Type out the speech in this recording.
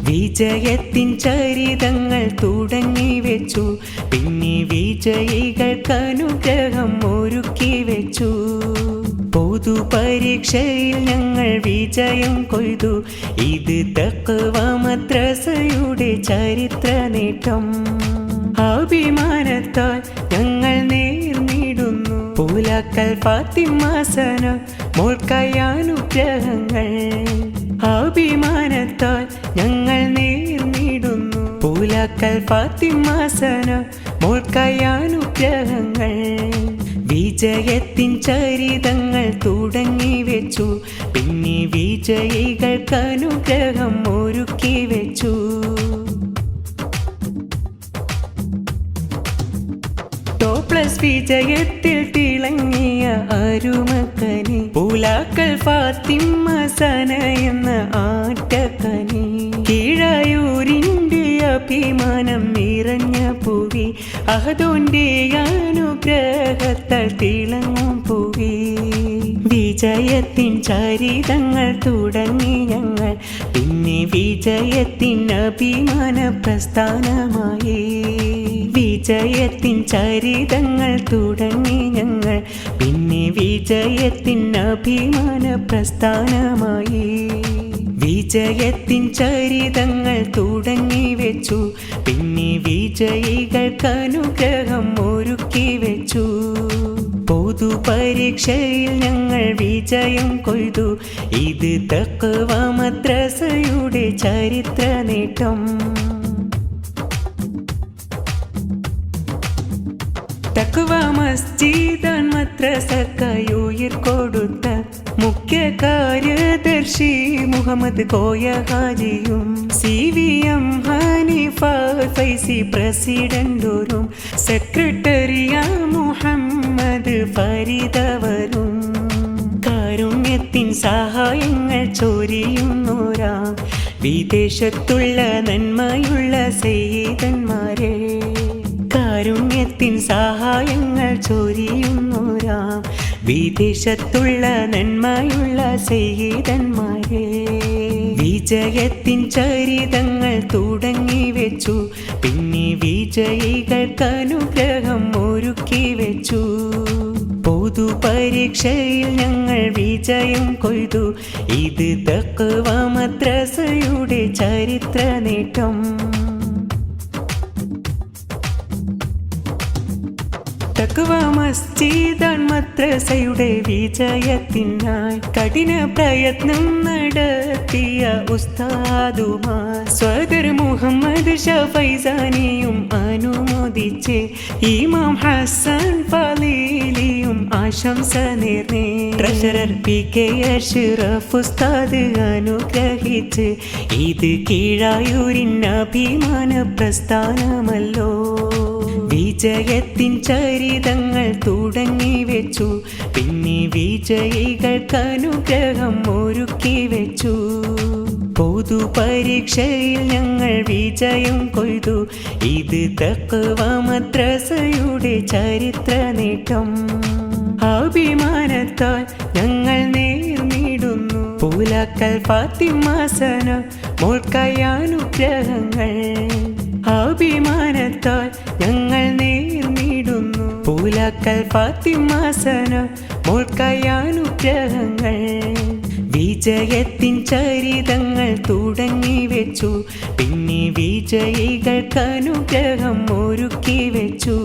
വിജയത്തിൻ ചരിതങ്ങൾ തുടങ്ങി വെച്ചു. പിന്നെ വിജയികൾക്ക് അനുഗ്രഹം ഒരുക്കി വെച്ചു. പൊതുപരീക്ഷയിൽ ഞങ്ങൾ വിജയം കൊയ്തു. ഇത് തഖ്വ മദ്രസയുടെ ചരിത്ര നേട്ടം. അഭിമാനത്താൽ ഞങ്ങൾ നേർന്നിടുന്നു പൂലാക്കൽ ഫാത്തിമ സന മോൾക്കായ അനുഗ്രഹങ്ങൾ. അഭിമാനത്താൽ ഞങ്ങൾ നേർന്നിടുന്നു പൂലാക്കൽ ഫാത്തിമ സന മോൾക്കായ അനുഗ്രഹങ്ങൾ. വിജയത്തിൻ ചരിതങ്ങൾ തുടങ്ങി വെച്ചു. പിന്നെ വിജയികൾക്ക് അനുഗ്രഹം ഒരുക്കി വെച്ചു. ടോപ്ലസ് വിജയത്തിൽ തിളങ്ങിയ അരുമക്കനി പൂലാക്കൽ ഫാത്തിമ സന എന്ന ആറ്റക്കനി. കീഴായൂരിൻ്റെ അഭിമാനം നിറഞ്ഞ പൂവി അഹദോന്റെ അനുഗ്രഹത്താൽ തിളങ്ങും പൂവി. വിജയത്തിൻ ചരിതങ്ങൾ തുടങ്ങി ഞങ്ങൾ. പിന്നെ വിജയത്തിൻ അഭിമാന പ്രസ്ഥാനമായി. വിജയത്തിൻ ചരിതങ്ങൾ തുടങ്ങി ഞങ്ങൾ. പിന്നെ വിജയത്തിൻ അഭിമാന പ്രസ്ഥാനമായി. വിജയത്തിൻ ചരിതങ്ങൾ തുടങ്ങി വെച്ചു. പിന്നെ വിജയികൾക്ക് അനുഗ്രഹം ഒരുക്കി വെച്ചു. പൊതുപരീക്ഷയിൽ ഞങ്ങൾ വിജയം കൊയ്തു. ഇത് തഖ്വ മദ്രസയുടെ ചരിത്ര നേട്ടം. തഖ്വ മസ്ജിദാൻ മദ്രസക്കായി ഉയിർ കൊടുത്ത മുഖ്യ കാര്യദർശി മുഹമ്മദ് കോയ ഹാജിയും CVM ഹനീഫ ഫൈസി പ്രസിഡന്റും സെക്രട്ടറിയ മുഹമ്മദ് ഫരീദവരും കാരുണ്യത്തിൻ സഹായങ്ങൾ ചൊരിയുന്നോരാ വിദേശത്തുള്ള നന്മയുള്ള സയ്യിദന്മാരെ. കാരുണ്യത്തിൻ സഹായങ്ങൾ ചൊരിയുന്നോരാ വിദേശത്തുള്ള നന്മയുള്ള സയ്യിദന്മാരെ. വിജയത്തിൻ ചരിതങ്ങൾ തുടങ്ങി വെച്ചു. പിന്നെ വിജയികൾക്ക് അനുഗ്രഹം ഒരുക്കി വെച്ചു. പൊതുപരീക്ഷയിൽ ഞങ്ങൾ വിജയം കൊയ്തു. ഇത് തഖ്വ മദ്രസയുടെ ചരിത്ര നേട്ടം. തഖ്വ മസ്ജിദാൻ മദ്രസയുടെ വിജയത്തിനായി കഠിന പ്രയത്നം നടത്തിയ ഉസ്താദുമാർ സ്വദർ മുഹമ്മദ് ഷഫൈസാനിയും അനുമോദിച്ച് ഇമാം ഹസൻ ഫളീലിയും ആശംസ നേർന്നേ. ട്രഷറർ PK അഷ്റഫ് ഉസ്താദ് അനുഗ്രഹിച്ച് ഇത് കീഴായൂരിൻ അഭിമാന പ്രസ്ഥാനമല്ലോ. വിജയത്തിൻ ചരിതങ്ങൾ തുടങ്ങി വെച്ചു. പിന്നെ വിജയികൾക്ക് അനുഗ്രഹം ഒരുക്കി വെച്ചു. പൊതുപരീക്ഷയിൽ ഞങ്ങൾ വിജയം കൊയ്തു. ഇത് തഖ്വ മദ്രസയുടെ ചരിത്ര നേട്ടം. അഭിമാനത്താൽ ഞങ്ങൾ നേർന്നിടുന്നു പൂലാക്കൽ ഫാത്തിമ സന മോൾക്കായ അനുഗ്രഹങ്ങൾ. അഭിമാനത്താൽ ഞങ്ങൾ നേർന്നിടുന്നു പൂലാക്കൽ ഫാത്തിമ സന മോൾക്കായ അനുഗ്രഹങ്ങൾ. വിജയത്തിൻ ചരിതങ്ങൾ തുടങ്ങി വെച്ചു. പിന്നെ വിജയികൾക്ക് അനുഗ്രഹം ഒരുക്കി വെച്ചു.